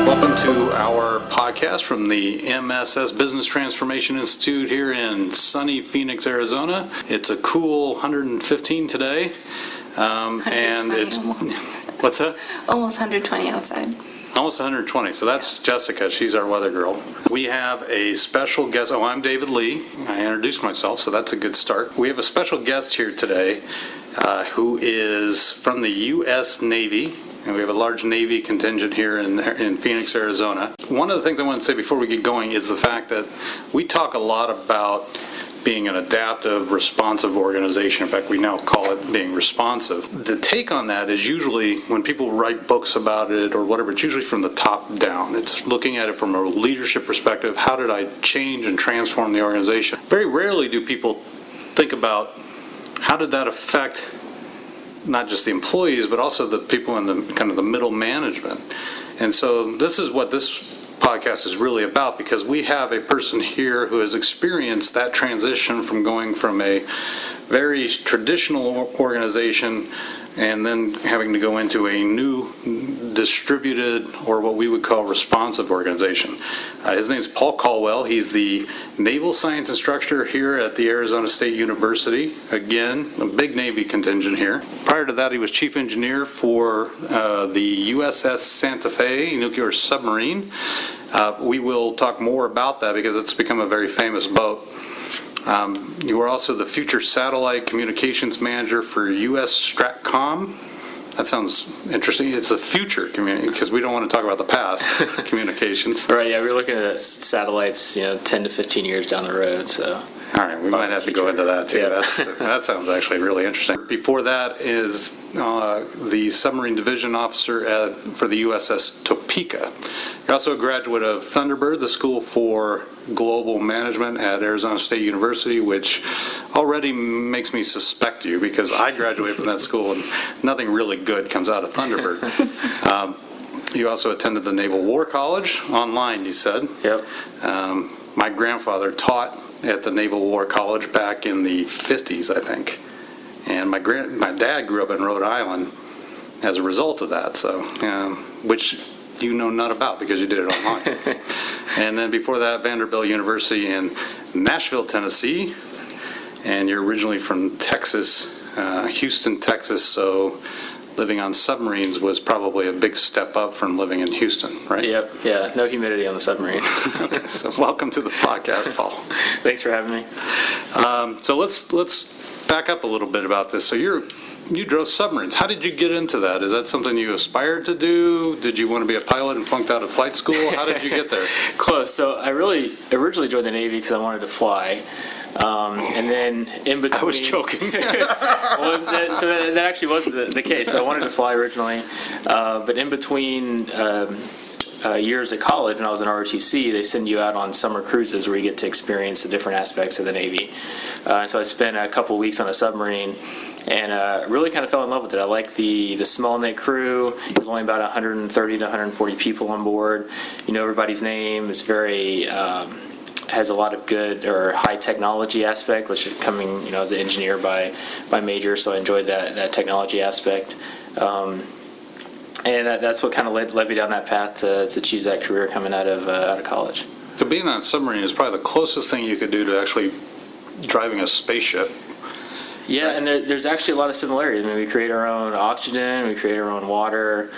Welcome to our podcast from the MSS Business Transformation Institute here in sunny Phoenix, Arizona. It's a cool 115 today, and it's almost. What's that? Almost 120 outside. Almost 120. So that's Jessica. She's our weather girl. We have a special guest. Oh, I'm David Lee. I introduced myself, so that's a good start. We have a special guest here today who is from the U.S. Navy. And we have a large Navy contingent here in Phoenix, Arizona. One of the things I want to say before we get going is the fact that we talk a lot about being an adaptive, responsive organization. In fact, we now call it being responsive. The take on that is usually, when people write books about it or whatever, it's usually from the top down. It's looking at it from a leadership perspective. How did I change and transform the organization? Very rarely do people think about how did that affect not just the employees, but also the people in the kind of the middle management. And so this is what this podcast is really about, because we have a person here who has experienced that transition from going from a very traditional organization and then having to go into a new distributed, or what we would call responsive organization. His name is Paul Colwell. He's the Naval Science Instructor here at the Arizona State University. Again, a big Navy contingent here. Prior to that, he was Chief Engineer for the USS Santa Fe Nuclear Submarine. We will talk more about that because it's become a very famous boat. You were also the Future Satellite Communications Manager for U.S. Stratcom. That sounds interesting. It's the future community, because we don't want to talk about the past communications. Right, yeah, we're looking at satellites, 10 to 15 years down the road, so. All right, we might have to go into that too. Yeah. That sounds actually really interesting. Before that is the Submarine Division Officer for the USS Topeka. You're also a graduate of Thunderbird, the School for Global Management at Arizona State University, which already makes me suspect you, because I graduated from that school and nothing really good comes out of Thunderbird. You also attended the Naval War College, online, you said. Yep. My grandfather taught at the Naval War College back in the 50s, I think. And my dad grew up in Rhode Island as a result of that, so which you know none about because you did it online. And then before that, Vanderbilt University in Nashville, Tennessee. And you're originally from Texas, Houston, Texas, so living on submarines was probably a big step up from living in Houston, right? Yep, yeah, no humidity on the submarine. Okay, so welcome to the podcast, Paul. Thanks for having me. So let's back up a little bit about this. So you drove submarines. How did you get into that? Is that something you aspired to do? Did you want to be a pilot and flunked out of flight school? How did you get there? Close. So I really originally joined the Navy because I wanted to fly. And then in between... I was joking. Well, that actually was the case. So I wanted to fly originally, but in between years at college, when I was in ROTC, they send you out on summer cruises where you get to experience the different aspects of the Navy. So I spent a couple weeks on a submarine and really kind of fell in love with it. I like the small-knit crew. There's only about 130 to 140 people on board. You know everybody's name. It's very... has a lot of good or high technology aspect, which is coming, as an engineer by major, so I enjoyed that technology aspect. And that's what kind of led me down that path to choose that career coming out of college. So being on a submarine is probably the closest thing you could do to actually driving a spaceship. Yeah, right. And there's actually a lot of similarities. I mean, we create our own oxygen, we create our own water.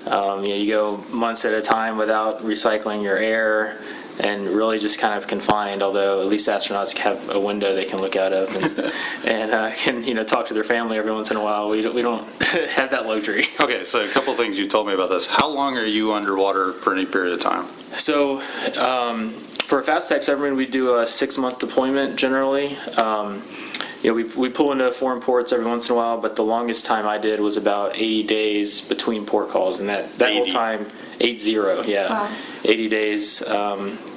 You go months at a time without recycling your air, and really just kind of confined, although at least astronauts have a window they can look out of and can talk to their family every once in a while. We don't have that luxury. Okay, so a couple things you told me about this. How long are you underwater for any period of time? So for a fast tech submarine, we do a 6-month deployment generally. We pull into foreign ports every once in a while, but the longest time I did was about 80 days between port calls, and that whole time, 80, yeah. Wow. 80 days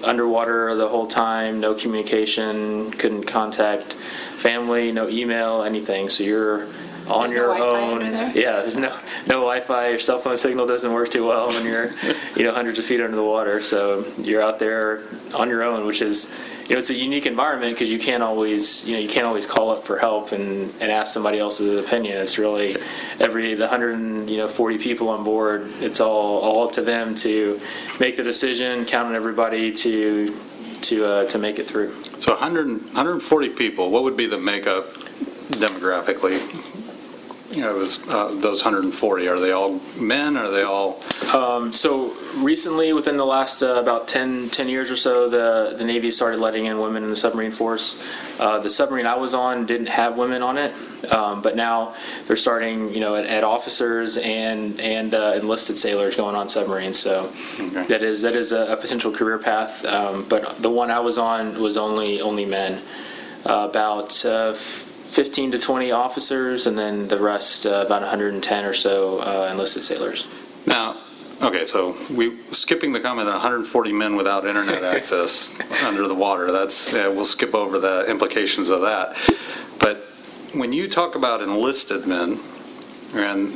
underwater the whole time, no communication, couldn't contact family, no email, anything. So you're on your own. Yeah, there's no Wi-Fi. Your cell phone signal doesn't work too well when you're hundreds of feet under the water. So you're out there on your own, which is it's a unique environment because you can't always call up for help and ask somebody else's opinion. It's really the 140 people on board. It's all up to them to make the decision, count on everybody to make it through. So 140 people, what would be the makeup demographically? Those 140, are they all men? Are they all? So recently, within the last about 10 years or so, the Navy started letting in women in the submarine force. The submarine I was on didn't have women on it, but now they're starting, at officers and enlisted sailors going on submarines. So Okay. that is a potential career path. But the one I was on was only men. About 15 to 20 officers, and then the rest, about 110 or so enlisted sailors. Now, okay, so skipping the comment that 140 men without internet access under the water, we'll skip over the implications of that. But when you talk about enlisted men, and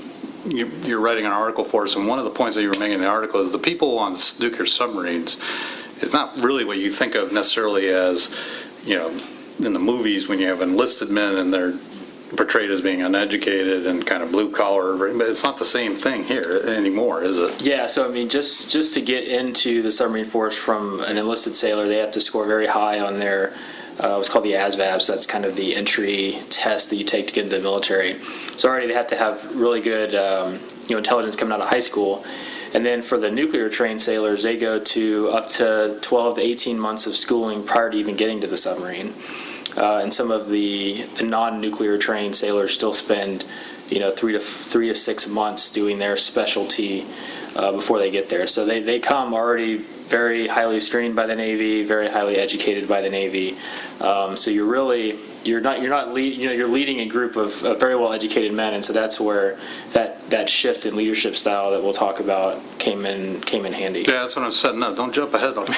you're writing an article for us, and one of the points that you were making in the article is the people on nuclear submarines is not really what you think of necessarily as, in the movies when you have enlisted men and they're portrayed as being uneducated and kind of blue collar, but it's not the same thing here anymore, is it? Yeah, so I mean, just to get into the submarine force from an enlisted sailor, they have to score very high on their what's called the ASVAB. So that's kind of the entry test that you take to get into the military. So already they have to have really good intelligence coming out of high school. And then for the nuclear trained sailors, they go to up to 12 to 18 months of schooling prior to even getting to the submarine. And some of the non-nuclear trained sailors still spend, 3 to 6 months doing their specialty before they get there. So they come already very highly screened by the Navy, very highly educated by the Navy. So you're leading a group of very well educated men, and so that's where that shift in leadership style that we'll talk about came in handy. Yeah, that's what I'm setting up. Don't jump ahead on me.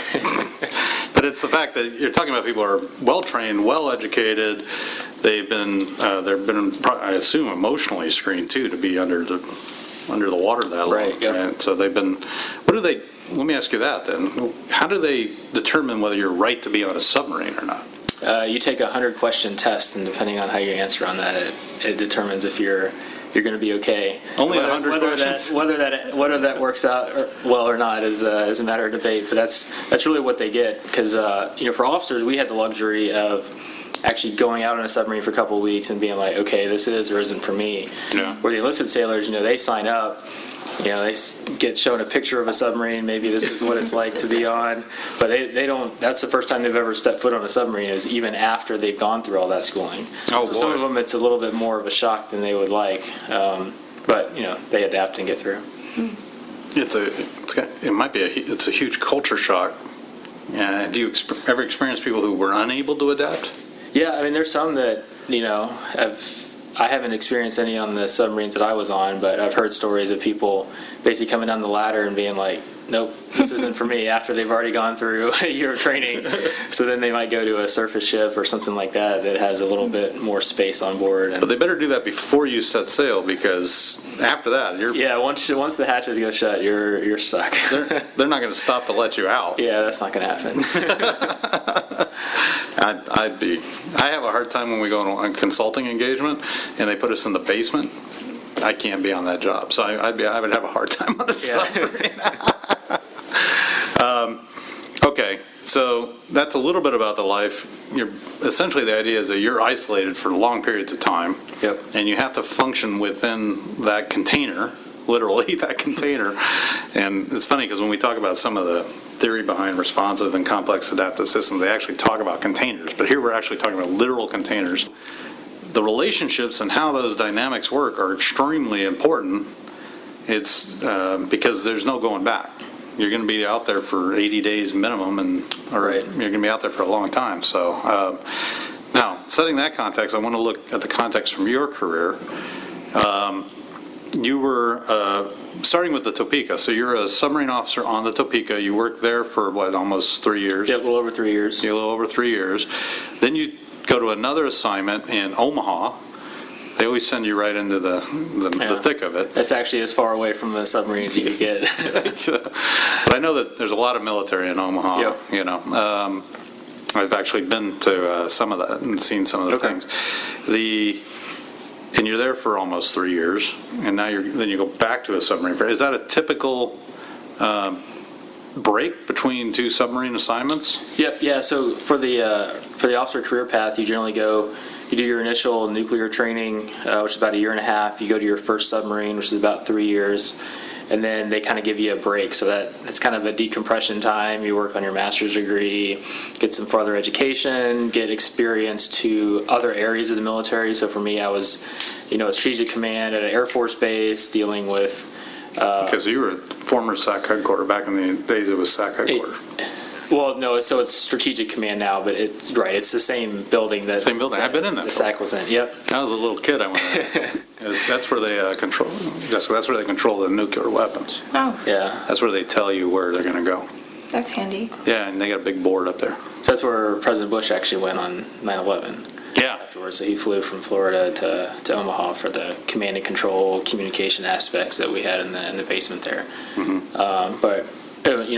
But it's the fact that you're talking about people who are well trained, well educated. They've been I assume emotionally screened too to be under the water that long. Right. Yep. And so they've been. Let me ask you that then. How do they determine whether you're right to be on a submarine or not? You take a 100-question test, and depending on how you answer on that, it determines if you're going to be okay. Only 100 questions. Whether that works out well or not is a matter of debate. But that's really what they get, because for officers, we had the luxury of actually going out on a submarine for a couple of weeks and being like, okay, this is or isn't for me. Yeah. Where the enlisted sailors, they sign up. They get shown a picture of a submarine. Maybe this is what it's like to be on, but they don't. That's the first time they've ever stepped foot on a submarine, is even after they've gone through all that schooling. Oh, so some of them, it's a little bit more of a shock than they would like, but they adapt and get through. It's a huge culture shock. Have you ever experienced people who were unable to adapt? Yeah, I mean, there's some that I haven't experienced any on the submarines that I was on, but I've heard stories of people basically coming down the ladder and being like, nope, this isn't for me, after they've already gone through a year of training. So then they might go to a surface ship or something like that has a little bit more space on board. But they better do that before you set sail, because after that, once the hatches go shut, you're stuck. they're not going to stop to let you out. Yeah, that's not going to happen. I have a hard time when we go on a consulting engagement and they put us in the basement. I can't be on that job, so I would have a hard time on a submarine. Okay, so that's a little bit about the life. Essentially, the idea is that you're isolated for long periods of time. Yep. And you have to function within that container, literally that container. And it's funny because when we talk about some of the theory behind responsive and complex adaptive systems, they actually talk about containers. But here we're actually talking about literal containers. The relationships and how those dynamics work are extremely important. It's because there's no going back. You're going to be out there for 80 days minimum, Right. You're going to be out there for a long time. So now, setting that context, I want to look at the context from your career. You were starting with the Topeka, so you're a submarine officer on the Topeka. You worked there for almost 3 years? Yeah, a little over 3 years. A little over 3 years. Then you go to another assignment in Omaha. They always send you right into the thick of it. That's actually as far away from the submarine as you could get. But I know that there's a lot of military in Omaha. Yep. I've actually been to some of that and seen some of the Okay. things. And you're there for almost 3 years, and now then you go back to a submarine. Is that a typical break between two submarine assignments? Yep, yeah, so for the officer career path, you generally you do your initial nuclear training, which is about 1.5 years. You go to your first submarine, which is about 3 years, and then they kind of give you a break. So that's kind of a decompression time. You work on your master's degree, get some further education, get experience to other areas of the military. So for me, I was, a strategic command at an Air Force base dealing with Because you were former SAC headquarters. Back in the days, it was SAC headquarters. well, no, so it's strategic command now, but it's right. It's the same building that. Same building. I've been in that The SAC was in. Yep. I was a little kid. I went there. That's where they control. That's where they control the nuclear weapons. Oh, Yeah. That's where they tell you where they're going to go. that's handy. Yeah, and they got a big board up there. So that's where President Bush actually went on 9/11. Yeah. Afterwards, so he flew from Florida to Omaha for the command and control communication aspects that we had in the basement there. But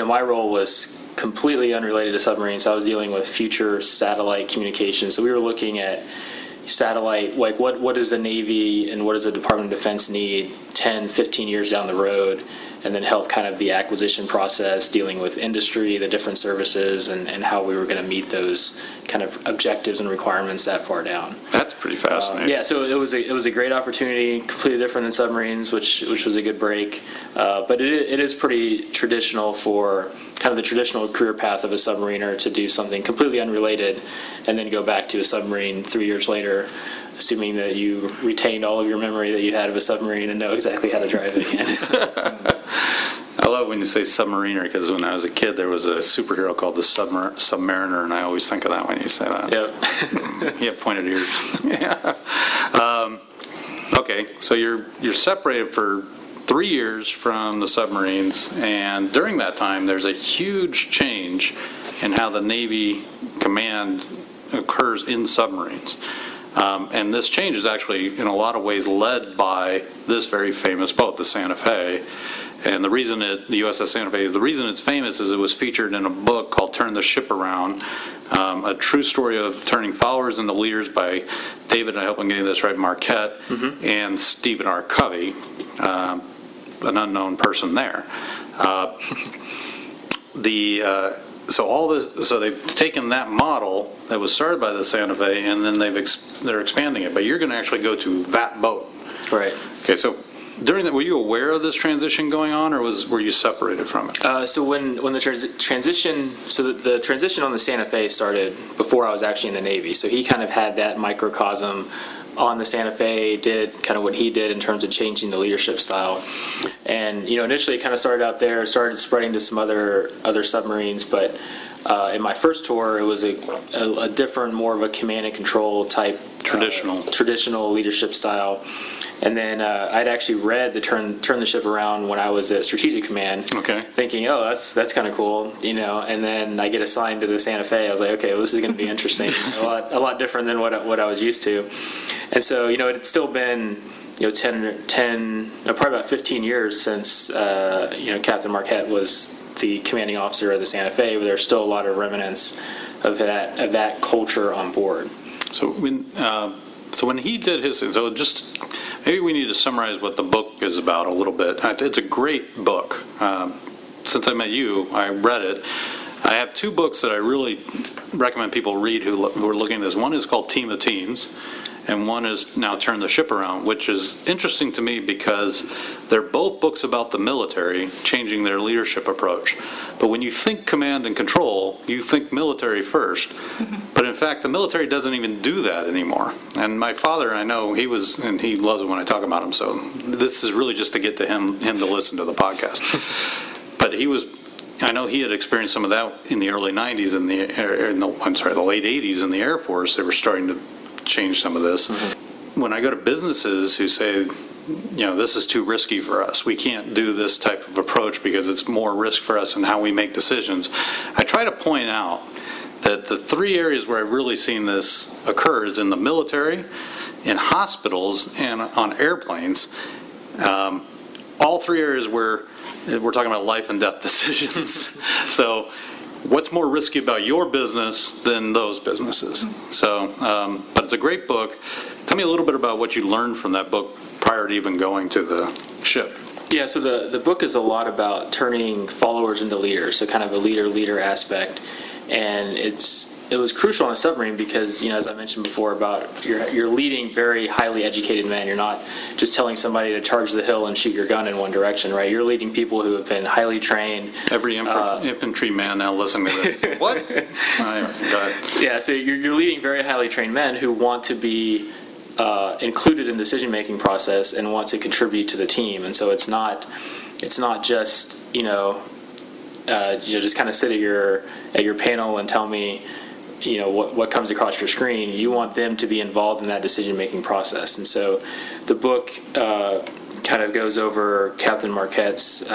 my role was completely unrelated to submarines. I was dealing with future satellite communications. So we were looking at satellite, like what does the Navy and what does the Department of Defense need 10, 15 years down the road, and then help kind of the acquisition process, dealing with industry, the different services, and how we were going to meet those kind of objectives and requirements that far down. That's pretty fascinating. Yeah, so it was a great opportunity, completely different than submarines, which was a good break. But it is pretty traditional for kind of the traditional career path of a submariner to do something completely unrelated and then go back to a submarine 3 years later, assuming that you retained all of your memory that you had of a submarine and know exactly how to drive it again. I love when you say submariner, because when I was a kid, there was a superhero called the Submariner, and I always think of that when you say that. Yep. You have pointed ears. Yeah. Okay, so you're separated for 3 years from the submarines, and during that time, there's a huge change in how the Navy command occurs in submarines. And this change is actually, in a lot of ways, led by this very famous boat, the Santa Fe. And the reason the USS Santa Fe, the reason it's famous is it was featured in a book called Turn the Ship Around, a true story of turning followers into leaders by David, I hope I'm getting this right, Marquette, and Stephen R. Covey, an unknown person there. So they've taken that model that was started by the Santa Fe, and then they're expanding it. But you're going to actually go to that boat. Right. Okay, so during that, were you aware of this transition going on, or were you separated from it? So when the transition, the transition on the Santa Fe started before I was actually in the Navy. So he kind of had that microcosm on the Santa Fe, did kind of what he did in terms of changing the leadership style. And initially it kind of started out there, started spreading to some other submarines, but in my first tour it was a different, more of a command and control type traditional leadership style. And then I'd actually read the Turn the Ship Around when I was at Strategic Command, Okay. thinking, oh, that's kind of cool, and then I get assigned to the Santa Fe. I was like, okay, well, this is going to be interesting, a lot different than what I was used to. And so, it had still been, 10 probably about 15 years since, Captain Marquette was the commanding officer of the Santa Fe, but there's still a lot of remnants of that culture on board. So when he did his, just maybe we need to summarize what the book is about a little bit. It's a great book. Since I met you, I read it. I have two books that I really recommend people read who are looking at this. One is called Team of Teams, and one is now Turn the Ship Around, which is interesting to me because they're both books about the military changing their leadership approach. But when you think command and control, you think military first. But in fact, the military doesn't even do that anymore. And my father, I know, he loves it when I talk about him, so this is really just to get to him to listen to the podcast. But I know he had experienced some of that in the early 90s, the late 80s in the Air Force. They were starting to change some of this. When I go to businesses who say, this is too risky for us, we can't do this type of approach because it's more risk for us in how we make decisions, I try to point out that the three areas where I've really seen this occur is in the military, in hospitals, and on airplanes. All three areas where we're talking about life and death decisions. So what's more risky about your business than those businesses? So, but it's a great book. Tell me a little bit about what you learned from that book prior to even going to the ship. Yeah, so the book is a lot about turning followers into leaders, so kind of a leader aspect. And it was crucial on a submarine because, as I mentioned before, about you're leading very highly educated men. You're not just telling somebody to charge the hill and shoot your gun in one direction, right? You're leading people who have been highly trained. Every infantry man now listening to this. What? Anyway, go ahead. Yeah, so you're leading very highly trained men who want to be included in the decision-making process and want to contribute to the team. And so it's not just, just kind of sit at your panel and tell me, what comes across your screen. You want them to be involved in that decision-making process. And so the book kind of goes over Captain Marquette's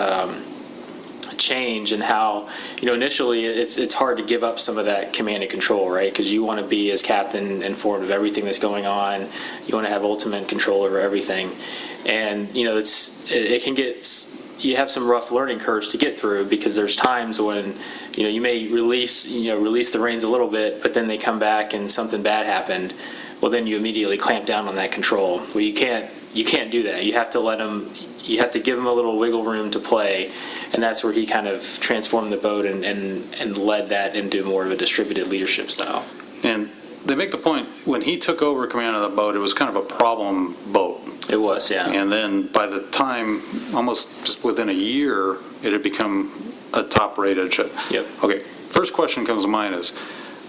change and how, initially it's hard to give up some of that command and control, right? Because you want to be, as captain, informed of everything that's going on. You want to have ultimate control over everything. And, it can get, you have some rough learning curves to get through because there's times when, you may release the reins a little bit, but then they come back and something bad happened. Well, then you immediately clamp down on that control. Well, you can't do that. You have to give them a little wiggle room to play. And that's where he kind of transformed the boat and led that into more of a distributed leadership style. And they make the point, when he took over command of the boat, it was kind of a problem boat. It was, yeah. And then by the time, almost just within a year, it had become a top-rated ship. Yep. Okay, first question comes to mind is,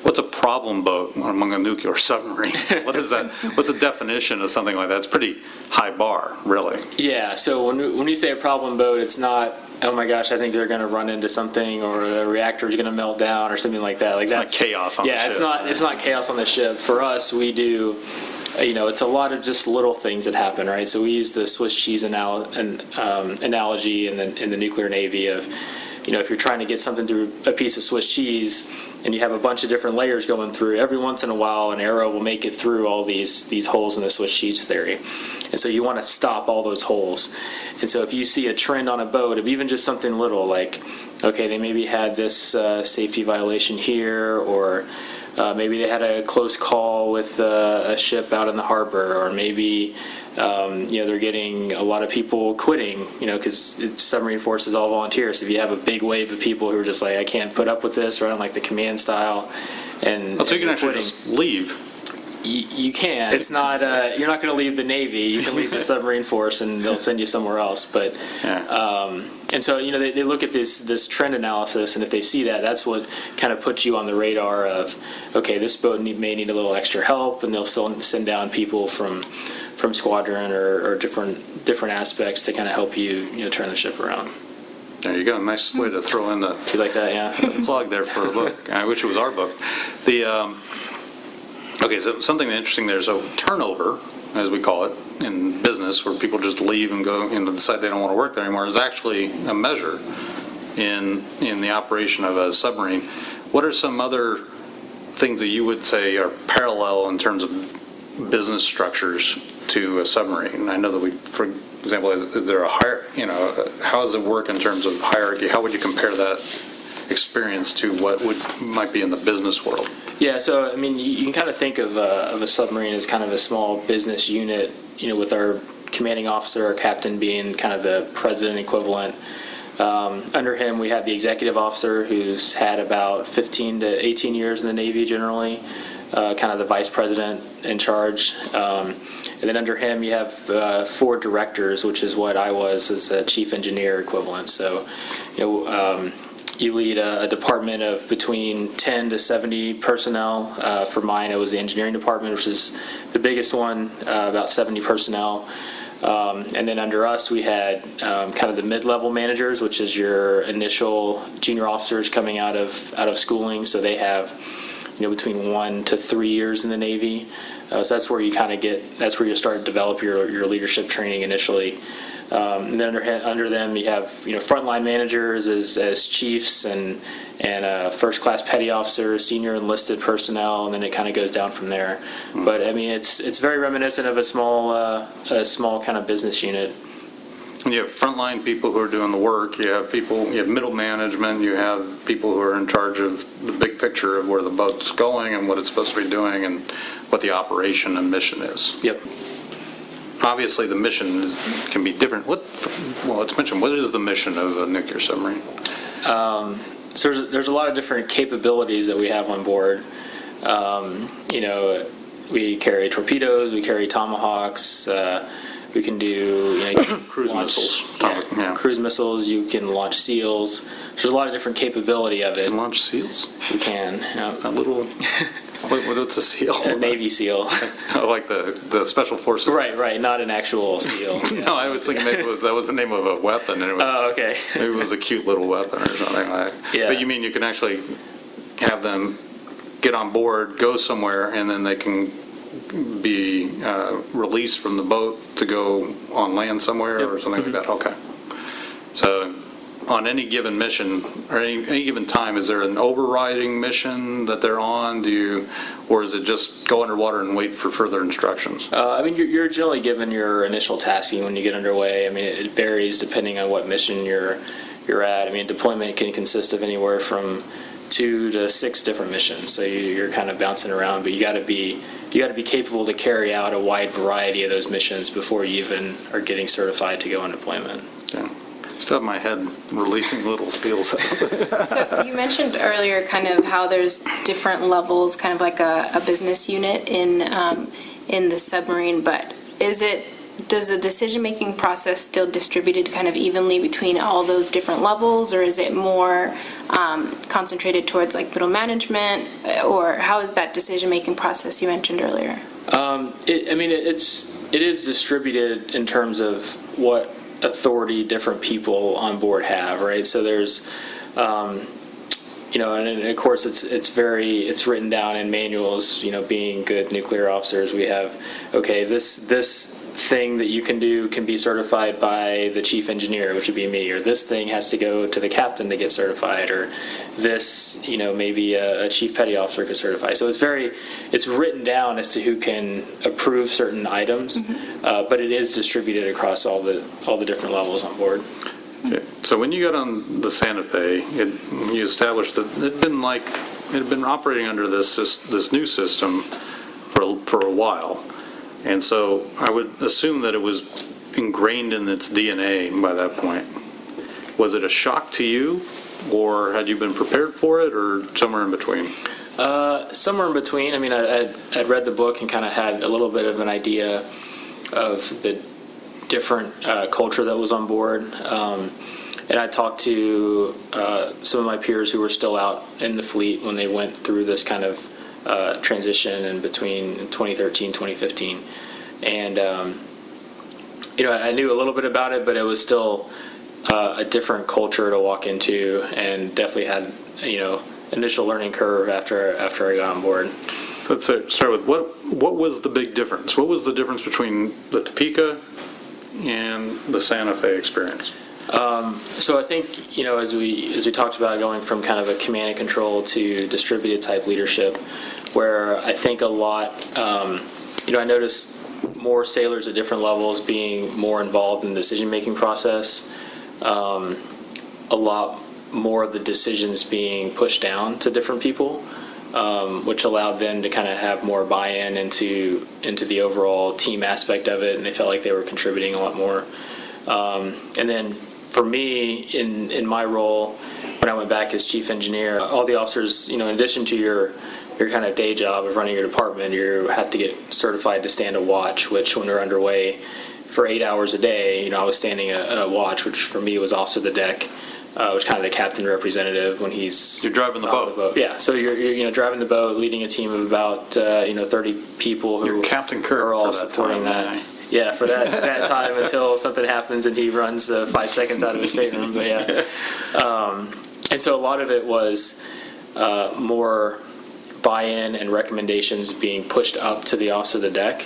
what's a problem boat among a nuclear submarine? What is that? What's the definition of something like that? It's a pretty high bar, really. Yeah, so when you say a problem boat, it's not, oh my gosh, I think they're going to run into something or the reactor is going to melt down or something like that. Like it's not chaos on the ship. Yeah, it's not chaos on the ship. For us, we do, it's a lot of just little things that happen, right? So we use the Swiss cheese analogy in the nuclear Navy of, if you're trying to get something through a piece of Swiss cheese and you have a bunch of different layers going through, every once in a while an arrow will make it through all these holes in the Swiss cheese theory. And so you want to stop all those holes. And so if you see a trend on a boat of even just something little like, okay, they maybe had this safety violation here, or maybe they had a close call with a ship out in the harbor, or maybe they're getting a lot of people quitting, because submarine force is all volunteers. So if you have a big wave of people who are just like, I can't put up with this, or I don't like the command style, and so you can actually quitting, just leave. You can. It's not. You're not going to leave the Navy. You can leave the submarine force, and they'll send you somewhere else. But and so they look at this trend analysis, and if they see that, that's what kind of puts you on the radar of, okay, this boat may need a little extra help, and they'll still send down people from squadron or different aspects to kind of help you turn the ship around. There you go. Nice way to throw in the You like that? Yeah. plug there for a book. I wish it was our book. Okay, so something interesting there. So turnover, as we call it in business, where people just leave and go decide they don't want to work there anymore, is actually a measure in the operation of a submarine. What are some other things that you would say are parallel in terms of business structures to a submarine? I know that for example, is there how does it work in terms of hierarchy? How would you compare that experience to what might be in the business world? Yeah, so I mean, you can kind of think of a submarine as kind of a small business unit, with our commanding officer or captain being kind of the president equivalent. Under him, we have the executive officer, who's had about 15 to 18 years in the Navy generally, kind of the vice president in charge. And then under him, you have 4 directors, which is what I was as a chief engineer equivalent. So, you lead a department of between 10 to 70 personnel. For mine, it was the engineering department, which is the biggest one, about 70 personnel. And then under us, we had kind of the mid-level managers, which is your initial junior officers coming out of schooling. So they have, between 1 to 3 years in the Navy. So that's where you that's where you start to develop your leadership training initially. And then under them, you have frontline managers as chiefs and first-class petty officers, senior enlisted personnel, and then it kind of goes down from there. But I mean, it's very reminiscent of a small kind of business unit. And you have frontline people who are doing the work, you have middle management, you have people who are in charge of the big picture of where the boat's going and what it's supposed to be doing and what the operation and mission is. Yep. Obviously, the mission can be different. Let's mention, what is the mission of a nuclear submarine? So there's a lot of different capabilities that we have on board. We carry torpedoes, we carry tomahawks, we can do Cruise missiles. Yeah. Cruise missiles. You can launch SEALs. There's a lot of different capability of it. Can launch SEALs? We can. Yeah. A little. What's a SEAL? A Navy SEAL. Like the Special Forces. Right. Not an actual SEAL. Yeah. No, I was thinking maybe that was the name of a weapon. And it was, Oh, okay. maybe it was a cute little weapon or something like that. Yeah. But you mean you can actually have them get on board, go somewhere, and then they can be released from the boat to go on land somewhere or something like that? Okay. So on any given mission or any given time, is there an overriding mission that they're on? Or is it just go underwater and wait for further instructions? You're generally given your initial tasking when you get underway. It varies depending on what mission you're at. Deployment can consist of anywhere from 2 to 6 different missions, so you're kind of bouncing around, but you got to be capable to carry out a wide variety of those missions before you even are getting certified to go on deployment. Yeah. Still have my head releasing little SEALs. So you mentioned earlier kind of how there's different levels, kind of like a business unit in the submarine, but does the decision-making process still distributed kind of evenly between all those different levels, or is it more concentrated towards like middle management, or how is that decision-making process you mentioned earlier? It is distributed in terms of what authority different people on board have, right? So there's, and of course it's written down in manuals. Being good nuclear officers, we have this thing that you can do can be certified by the chief engineer, which would be me, or this thing has to go to the captain to get certified, or this, maybe a chief petty officer could certify. So it's written down as to who can approve certain items, but it is distributed across all the different levels on board. Okay. So when you got on the Santa Fe, you established that it had been operating under this new system for a while. And so I would assume that it was ingrained in its DNA by that point. Was it a shock to you, or had you been prepared for it, or somewhere in between? Somewhere in between. I'd read the book and kind of had a little bit of an idea of the different culture that was on board. And I talked to some of my peers who were still out in the fleet when they went through this kind of transition in between 2013, 2015. And, I knew a little bit about it, but it was still a different culture to walk into, and definitely had, initial learning curve after I got on board. Let's start with what was the big difference? What was the difference between the Topeka and the Santa Fe experience? So I think, as we talked about going from kind of a command and control to distributed type leadership, where I think a lot, I noticed more sailors at different levels being more involved in the decision-making process, a lot more of the decisions being pushed down to different people, which allowed them to kind of have more buy-in into the overall team aspect of it, and they felt like they were contributing a lot more. And then for me, in my role, when I went back as chief engineer, all the officers, in addition to your kind of day job of running your department, you have to get certified to stand a watch, which when we're underway for 8 hours a day, I was standing a watch, which for me was officer of the deck, which kind of the captain representative when he's... You're driving the boat. Yeah, so you're driving the boat, leading a team of about 30 people who You're Captain Kirk are all for that supporting time, that. Yeah, for that time until something happens and he runs the 5 seconds out of his stateroom. But yeah, and so a lot of it was more buy-in and recommendations being pushed up to the officer of the deck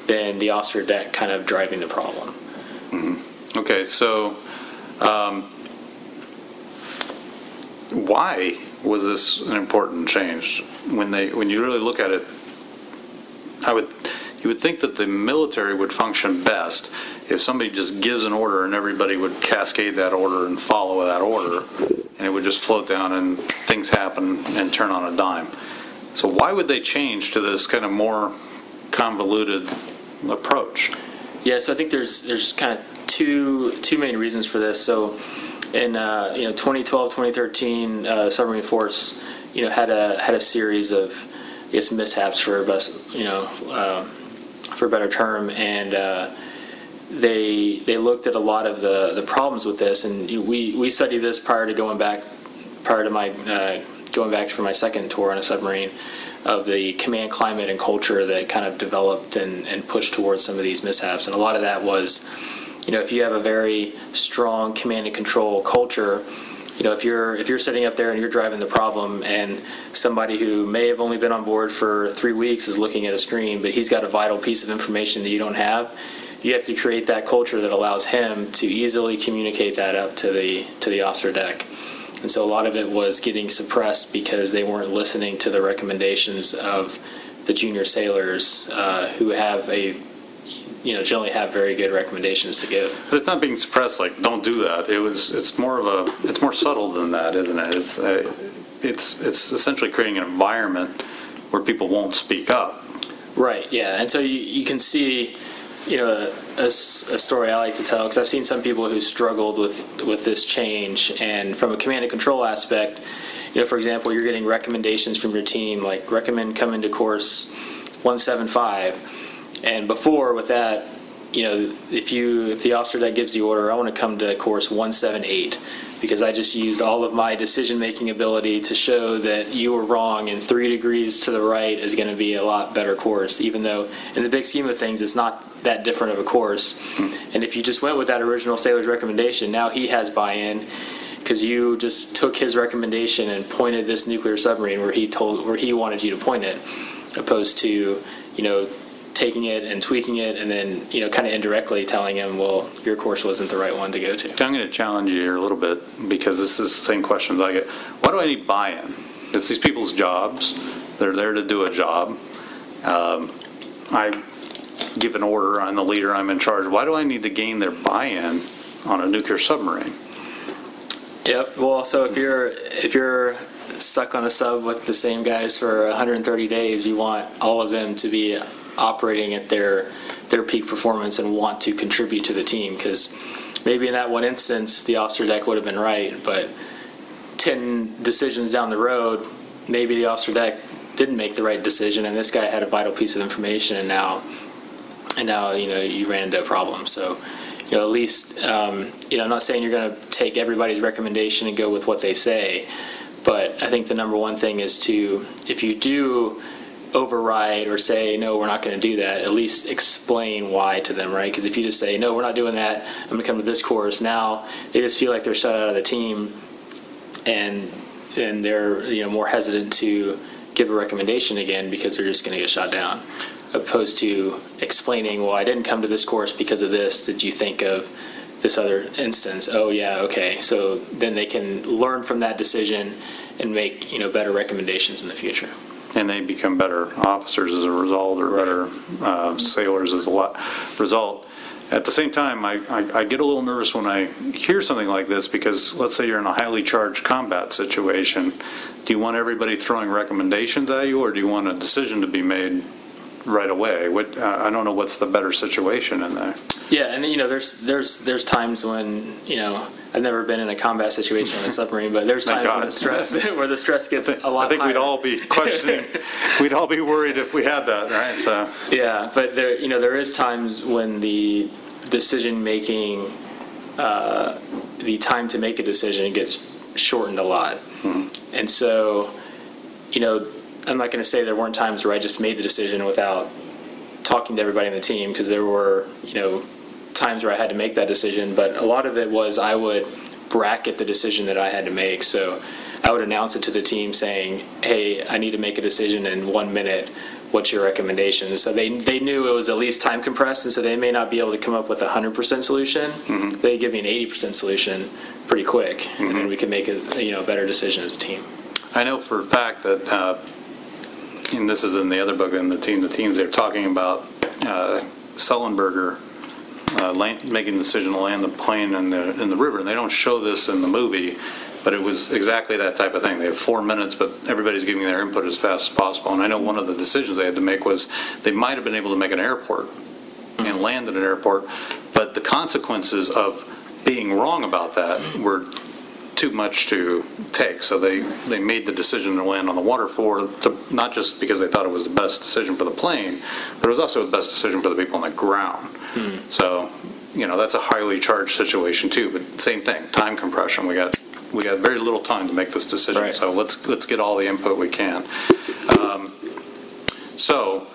than the officer of deck kind of driving the problem. Mm-hmm. Okay, so why was this an important change? When you really look at it, You would think that the military would function best if somebody just gives an order and everybody would cascade that order and follow that order, and it would just float down and things happen and turn on a dime. So why would they change to this kind of more convoluted approach? Yeah, so I think there's kind of two main reasons for this. So in 2012, 2013, submarine force had a series of, I guess, mishaps for for a better term, and they looked at a lot of the problems with this, and we studied this prior to my going back for my second tour on a submarine, of the command climate and culture that kind of developed and pushed towards some of these mishaps. And a lot of that was, if you have a very strong command and control culture, if you're sitting up there and you're driving the problem, and somebody who may have only been on board for 3 weeks is looking at a screen, but he's got a vital piece of information that you don't have, you have to create that culture that allows him to easily communicate that up to the officer deck. And so a lot of it was getting suppressed because they weren't listening to the recommendations of the junior sailors, who have generally have very good recommendations to give. But it's not being suppressed like, don't do that. It's more subtle than that, isn't it? It's essentially creating an environment where people won't speak up. Right, yeah. And so you can see, a story I like to tell, because I've seen some people who struggled with this change, and from a command and control aspect, for example, you're getting recommendations from your team, like recommend coming to course 175, and before with that, if the officer that gives the order, I want to come to course 178, because I just used all of my decision-making ability to show that you were wrong, and 3 degrees to the right is going to be a lot better course, even though in the big scheme of things, it's not that different of a course. And if you just went with that original sailor's recommendation, now he has buy-in, because you just took his recommendation and pointed this nuclear submarine where he wanted you to point it, opposed to, taking it and tweaking it, and then, kind of indirectly telling him, well, your course wasn't the right one to go to. I'm going to challenge you here a little bit, because this is the same questions I get. Why do I need buy-in? It's these people's jobs. They're there to do a job. I give an order. I'm the leader. I'm in charge. Why do I need to gain their buy-in on a nuclear submarine? Yep. Well, so if you're stuck on a sub with the same guys for 130 days, you want all of them to be operating at their peak performance and want to contribute to the team, because maybe in that one instance the officer deck would have been right, but 10 decisions down the road, maybe the officer deck didn't make the right decision, and this guy had a vital piece of information, and now you ran into a problem. So at least I'm not saying you're going to take everybody's recommendation and go with what they say, but I think the number one thing is to, if you do override or say, no, we're not going to do that, at least explain why to them, right? Because if you just say, no, we're not doing that, I'm going to come to this course, now they just feel like they're shut out of the team, and they're more hesitant to give a recommendation again, because they're just going to get shot down, opposed to explaining, well, I didn't come to this course because of this. Did you think of this other instance? Oh yeah, okay. So then they can learn from that decision and make better recommendations in the future. And they become better officers as a result, or better sailors as a result. At the same time, I get a little nervous when I hear something like this, because let's say you're in a highly charged combat situation. Do you want everybody throwing recommendations at you, or do you want a decision to be made right away? I don't know what's the better situation in there. Yeah, and there's times when I've never been in a combat situation on a submarine, but there's times when the stress gets a lot higher. I think we'd all be questioning. We'd all be worried if we had that, right? So yeah, but there is times when the decision making, the time to make a decision gets shortened a lot, and so I'm not going to say there weren't times where I just made the decision without talking to everybody in the team, because there were times where I had to make that decision, but a lot of it was I would bracket the decision that I had to make. So I would announce it to the team saying, hey, I need to make a decision in 1 minute. What's your recommendation? So they knew it was at least time compressed, and so they may not be able to come up with a 100% solution. They give me an 80% solution pretty quick, and then we can make a better decision as a team. I know for a fact that, and this is in the other book, in the teams, they're talking about Sullenberger making the decision to land the plane in the river, and they don't show this in the movie, but it was exactly that type of thing. They have 4 minutes, but everybody's giving their input as fast as possible. And I know one of the decisions they had to make was they might have been able to make an airport and land at an airport, but the consequences of being wrong about that were too much to take. So they made the decision to land on the water not just because they thought it was the best decision for the plane, but it was also the best decision for the people on the ground. So, that's a highly charged situation too, but same thing, time compression. We got very little time to make this decision, Right. so let's get all the input we can. So,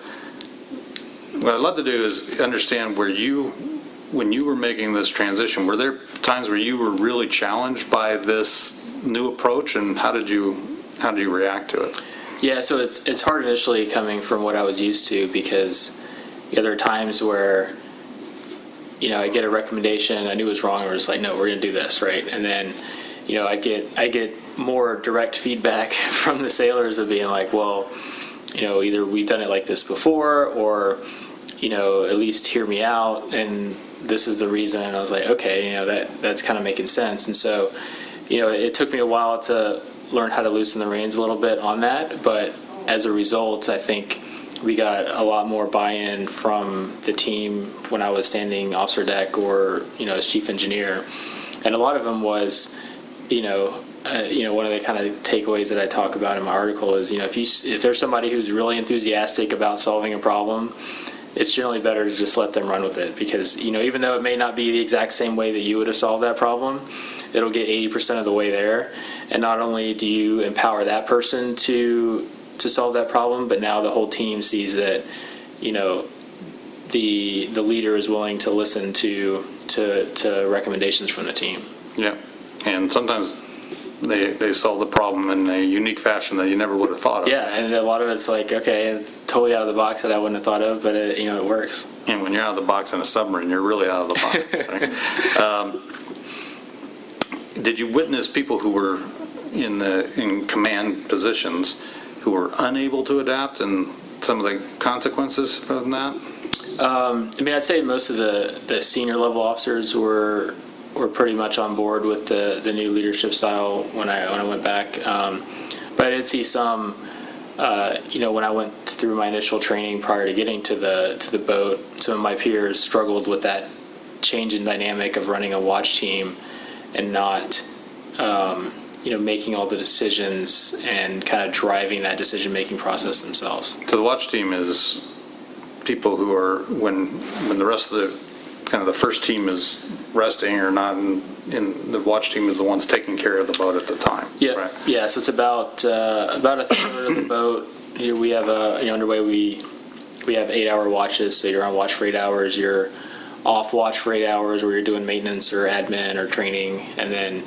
what I'd love to do is understand when you were making this transition, were there times where you were really challenged by this new approach, and how did you react to it? Yeah, so it's hard initially coming from what I was used to, because there are times where I get a recommendation I knew was wrong, or it's like, no, we're going to do this, right? And then I get more direct feedback from the sailors of being like, well, either we've done it like this before, or at least hear me out, and this is the reason. And I was like, okay, that's kind of making sense. And so it took me a while to learn how to loosen the reins a little bit on that, but as a result, I think we got a lot more buy-in from the team when I was standing officer deck or as chief engineer. And a lot of them was one of the kind of takeaways that I talk about in my article is, if there's somebody who's really enthusiastic about solving a problem, it's generally better to just let them run with it, because even though it may not be the exact same way that you would have solved that problem, it'll get 80% of the way there. And not only do you empower that person to solve that problem, but now the whole team sees that the leader is willing to listen to recommendations from the team. Yeah, and sometimes they solve the problem in a unique fashion that you never would have thought of. Yeah, and a lot of it's like, okay, it's totally out of the box that I wouldn't have thought of, but it works. And when you're out of the box in a submarine, you're really out of the box. Right? Did you witness people who were in command positions who were unable to adapt, and some of the consequences from that? I'd say most of the senior level officers were pretty much on board with the new leadership style when I went back. But I did see some, when I went through my initial training prior to getting to the boat, some of my peers struggled with that change in dynamic of running a watch team and not, making all the decisions and kind of driving that decision-making process themselves. So the watch team is people who are, when the rest of the first team is resting or not, and the watch team is the ones taking care of the boat at the time. Yeah, right? Yeah. So it's about a third of the boat. We have underway. We have 8-hour watches. So you're on watch for 8 hours. You're off watch for 8 hours, where you're doing maintenance or admin or training, and then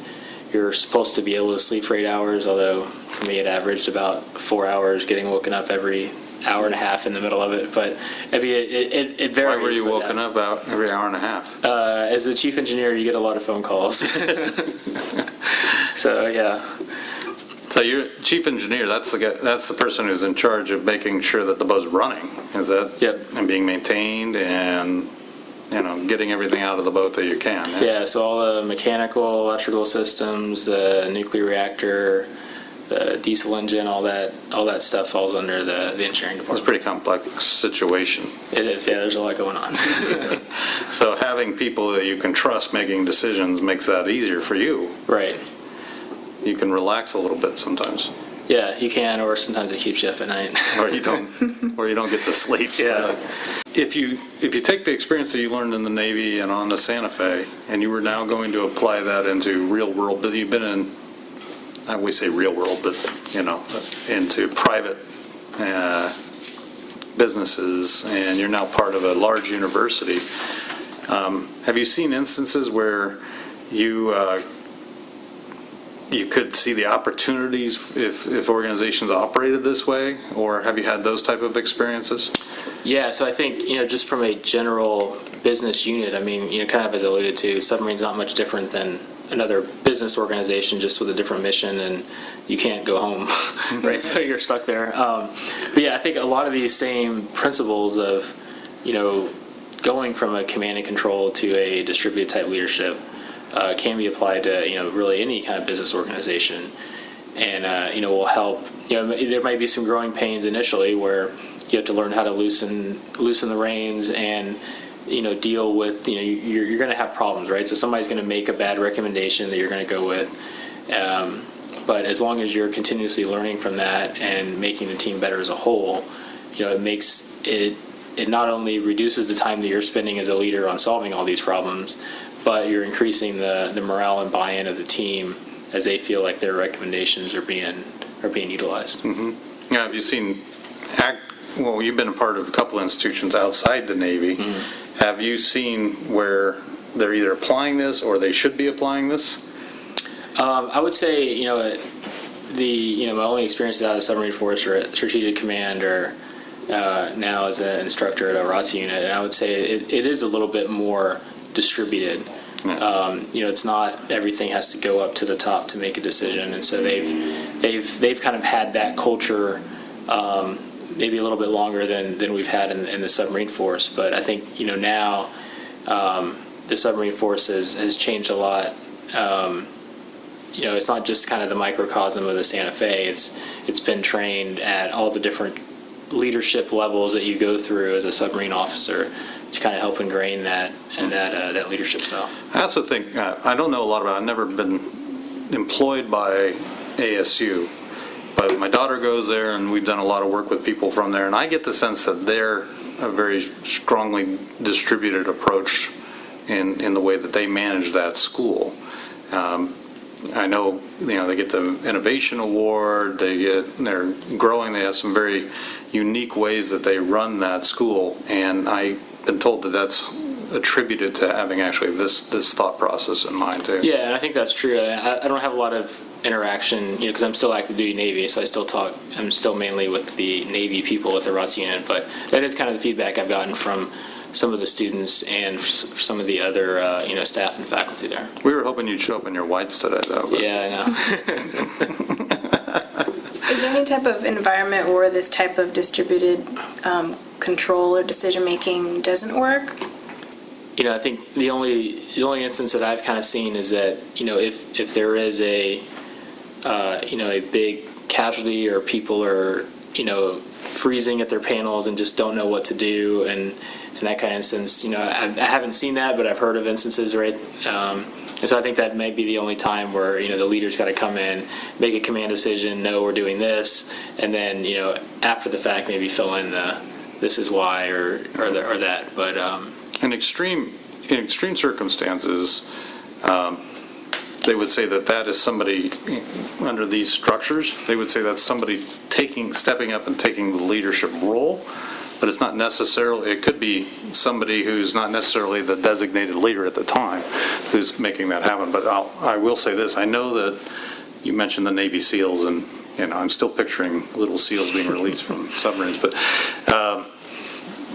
you're supposed to be able to sleep for 8 hours. Although for me, it averaged about 4 hours, getting woken up every hour and a half in the middle of it. But I mean, it varies. Why were you woken up out every hour and a half? As the chief engineer, you get a lot of phone calls. So yeah. So you're chief engineer. That's the person who's in charge of making sure that the boat's running. Is that? Yep. And being maintained and getting everything out of the boat that you can. Yeah. So all the mechanical, electrical systems, the nuclear reactor, the diesel engine, all that stuff falls under the engineering It's a department. pretty complex situation. It is. Yeah. There's a lot going on. So having people that you can trust making decisions makes that easier for you. Right. You can relax a little bit sometimes, Yeah, you can, or sometimes it keeps you up at night. or you don't get to sleep. Yeah. If you take the experience that you learned in the Navy and on the Santa Fe, and you were now going to apply that into real world, but you've been in, we say real world, but into private businesses, and you're now part of a large university. Have you seen instances where you could see the opportunities if organizations operated this way, or have you had those type of experiences? Yeah, so I think, just from a general business unit, I mean, kind of as I alluded to, submarine's not much different than another business organization, just with a different mission, and you can't go home, right? So you're stuck there. But yeah, I think a lot of these same principles of going from a command and control to a distributed type leadership can be applied to, really any kind of business organization. And, will help, there might be some growing pains initially where you have to learn how to loosen the reins and, deal with, you're going to have problems, right? So somebody's going to make a bad recommendation that you're going to go with. But as long as you're continuously learning from that and making the team better as a whole, it makes it not only reduces the time that you're spending as a leader on solving all these problems, but you're increasing the morale and buy-in of the team as they feel like their recommendations are being utilized. Mm-hmm. Now, have you seen, you've been a part of a couple institutions outside the Navy. Mm-hmm. Have you seen where they're either applying this or they should be applying this? I would say, my only experiences out of the submarine force are at Strategic Command or now as an instructor at a ROTC unit, and I would say it is a little bit more distributed. It's not everything has to go up to the top to make a decision, and so they've kind of had that culture maybe a little bit longer than we've had in the submarine force. But I think now the submarine force has changed a lot. It's not just kind of the microcosm of the Santa Fe. It's been trained at all the different leadership levels that you go through as a submarine officer to kind of help ingrain that leadership style. I also think, I don't know a lot about it. I've never been employed by ASU, but my daughter goes there and we've done a lot of work with people from there, and I get the sense that they're a very strongly distributed approach in the way that they manage that school. I know, they get the Innovation Award, they're growing, they have some very unique ways that they run that school, and I've been told that that's attributed to having actually this thought process in mind too. Yeah, and I think that's true. I don't have a lot of interaction, because I'm still active duty Navy, so I'm still mainly with the Navy people at the ROTC unit, but that is kind of the feedback I've gotten from some of the students and some of the other, staff and faculty there. We were hoping you'd show up in your whites today, though. But. Yeah, I know. Is there any type of environment where this type of distributed control or decision-making doesn't work? I think the only instance that I've kind of seen is that, if there is a big casualty or people are, freezing at their panels and just don't know what to do, and that kind of instance, I haven't seen that, but I've heard of instances, right? And so I think that may be the only time where, the leader's got to come in, make a command decision, know we're doing this, and then, after the fact, maybe fill in this is why or that. But in extreme circumstances, they would say that is somebody under these structures. They would say that's somebody stepping up and taking the leadership role. But it's not necessarily, it could be somebody who's not necessarily the designated leader at the time who's making that happen. But I will say this, I know that you mentioned the Navy SEALs, and I'm still picturing little SEALs being released from submarines, but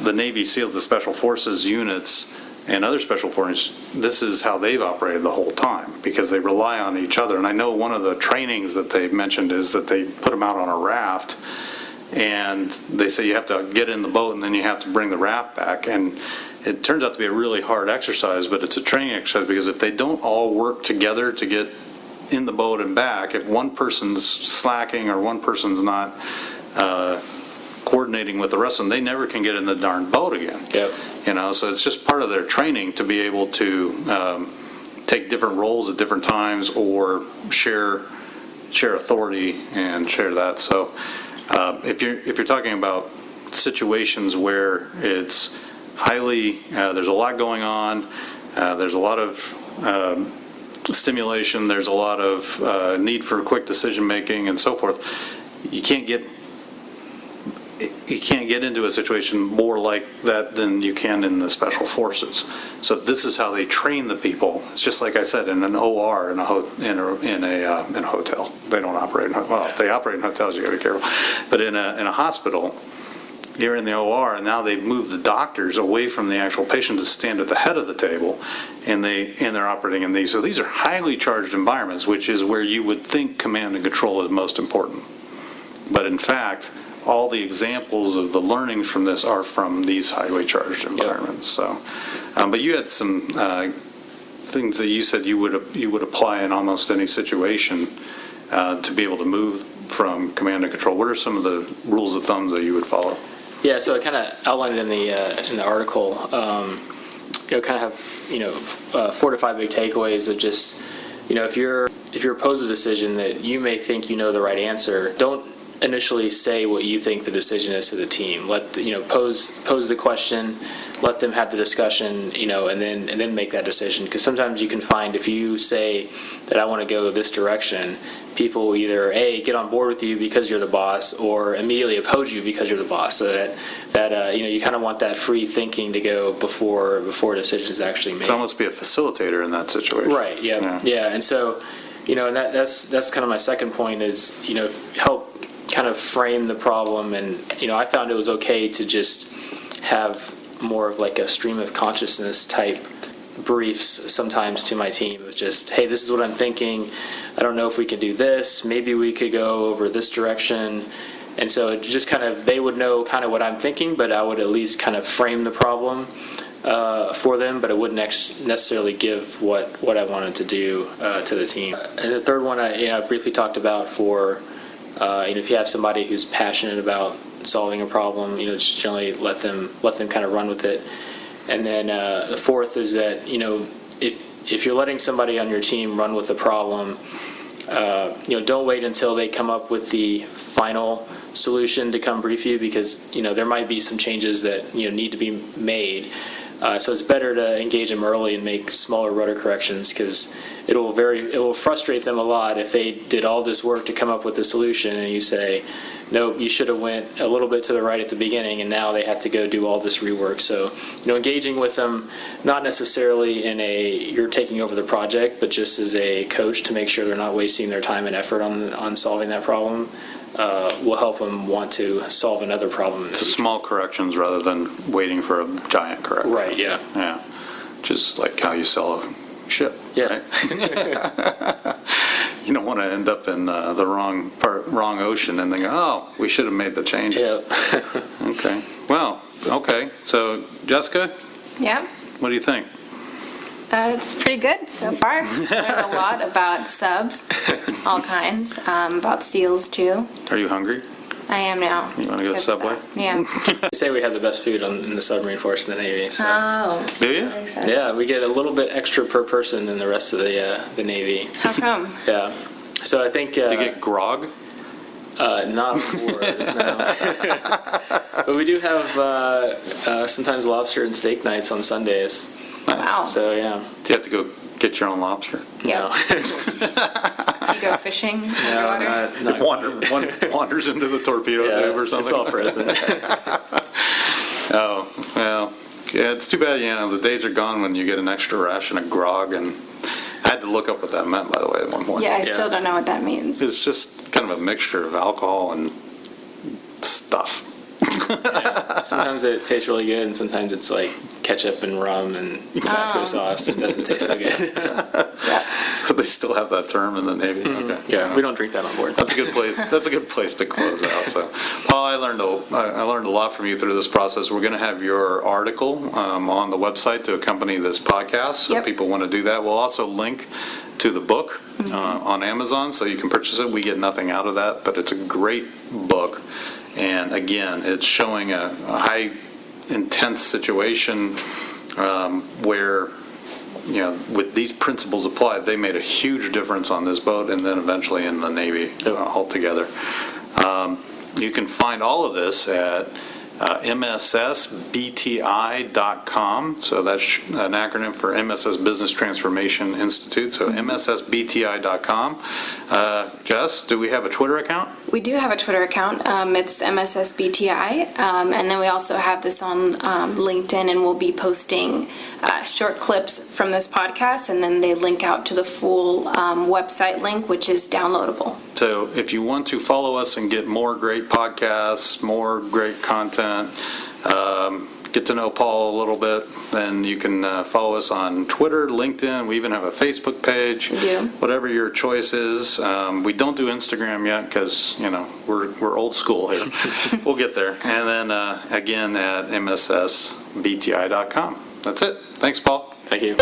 the Navy SEALs, the Special Forces units, and other special forces, this is how they've operated the whole time because they rely on each other. And I know one of the trainings that they've mentioned is that they put them out on a raft, and they say you have to get in the boat and then you have to bring the raft back. And it turns out to be a really hard exercise, but it's a training exercise because if they don't all work together to get in the boat and back, if one person's slacking or one person's not coordinating with the rest of them, they never can get in the darn boat again. Yep. So it's just part of their training to be able to take different roles at different times or share authority and share that. So if you're talking about situations where it's highly, there's a lot going on, there's a lot of stimulation, there's a lot of need for quick decision making and so forth, you can't get into a situation more like that than you can in the special forces. So this is how they train the people. It's just like I said, in an OR in a hotel. They don't operate if they operate in hotels, you got to be careful. But in a hospital, you're in the OR, and now they've moved the doctors away from the actual patient to stand at the head of the table, and they're operating in these. So these are highly charged environments, which is where you would think command and control is most important. But in fact, all the examples of the learnings from this are from these highway charged environments. So, but you had some things that you said you would apply in almost any situation to be able to move from command and control. What are some of the rules of thumb that you would follow? Yeah, so I kind of outlined it in the article. Kind of have 4 to 5 big takeaways of just if you're opposed to a decision that you may think you know the right answer, don't initially say what you think the decision is to the team. Let pose the question, let them have the discussion, and then make that decision. Because sometimes you can find if you say that I want to go this direction, people will either get on board with you because you're the boss, or immediately oppose you because you're the boss. So that you kind of want that free thinking to go before a decision is actually made. To almost be a facilitator in that situation. Right. Yeah. And so and that's kind of my second point is help kind of frame the problem. And I found it was okay to just have more of like a stream of consciousness type briefs sometimes to my team. It was just, hey, this is what I'm thinking. I don't know if we could do this. Maybe we could go over this direction. And so it just kind of, they would know kind of what I'm thinking, but I would at least kind of frame the problem for them, but it wouldn't necessarily give what I wanted to do to the team. And the third one I briefly talked about for if you have somebody who's passionate about solving a problem, just generally let them kind of run with it. And then the fourth is that if you're letting somebody on your team run with the problem, don't wait until they come up with the final solution to come brief you, because there might be some changes that need to be made. So it's better to engage them early and make smaller rudder corrections, because it will frustrate them a lot if they did all this work to come up with a solution and you say, nope, you should have went a little bit to the right at the beginning, and now they have to go do all this rework. So engaging with them, not necessarily in you're taking over the project, but just as a coach to make sure they're not wasting their time and effort on solving that problem, will help them want to solve another problem in the future. Small corrections rather than waiting for a giant correction. Right, yeah. Yeah. Just like how you sell a ship. Yeah. Right? You don't want to end up in the wrong ocean and then go, oh, we should have made the changes. Yeah. Okay. Well, okay. So, Jessica, Yeah. what do you think? It's pretty good so far. Learned a lot about subs, all kinds, about seals too. Are you hungry? I am now. You want to go to because of Subway? that. Yeah. They say we have the best food in the submarine force in the Navy. So. Oh. Do you? Makes sense. Yeah, we get a little bit extra per person than the rest of the Navy. How come? Yeah. So I think... Do you get grog? Not on board, no. But we do have sometimes lobster and steak nights on Sundays. Nice. Wow. So, yeah. Do you have to go get your own lobster? Yeah. No. Do you go fishing? No, not One wanders into the torpedo yeah, tube or something? It's all frozen. Oh, well, yeah, it's too bad, the days are gone when you get an extra ration of grog, and I had to look up what that meant, by the way, at one point. Yeah, I Yeah. still don't know what that means. It's just kind of a mixture of alcohol and stuff. Yeah. Sometimes it tastes really good, and sometimes it's like ketchup and rum and Tabasco sauce, and it doesn't taste so good. So they still have that term in the Navy? Okay. Yeah, we don't drink that on board. That's a good place. That's a good place to close out. So, Paul, I learned a lot from you through this process. We're going to have your article on the website to accompany this podcast. So Yep. people want to do that. We'll also link to the book on Amazon, so you can purchase it. We get nothing out of that, but it's a great book. And again, it's showing a high intense situation where, with these principles applied, they made a huge difference on this boat and then eventually in the Navy altogether. You can find all of this at mssbti.com. So that's an acronym for MSS Business Transformation Institute. So mssbti.com. Jess, do we have a Twitter account? We do have a Twitter account. It's MSSBTI. And then we also have this on LinkedIn, and we'll be posting short clips from this podcast, and then they link out to the full website link, which is downloadable. So if you want to follow us and get more great podcasts, more great content, get to know Paul a little bit, then you can follow us on Twitter, LinkedIn. We even have a Facebook page. We do. Whatever your choice is. We don't do Instagram yet because, we're old school here. We'll get there. And then, again, at mssbti.com. That's it. Thanks, Paul. Thank you.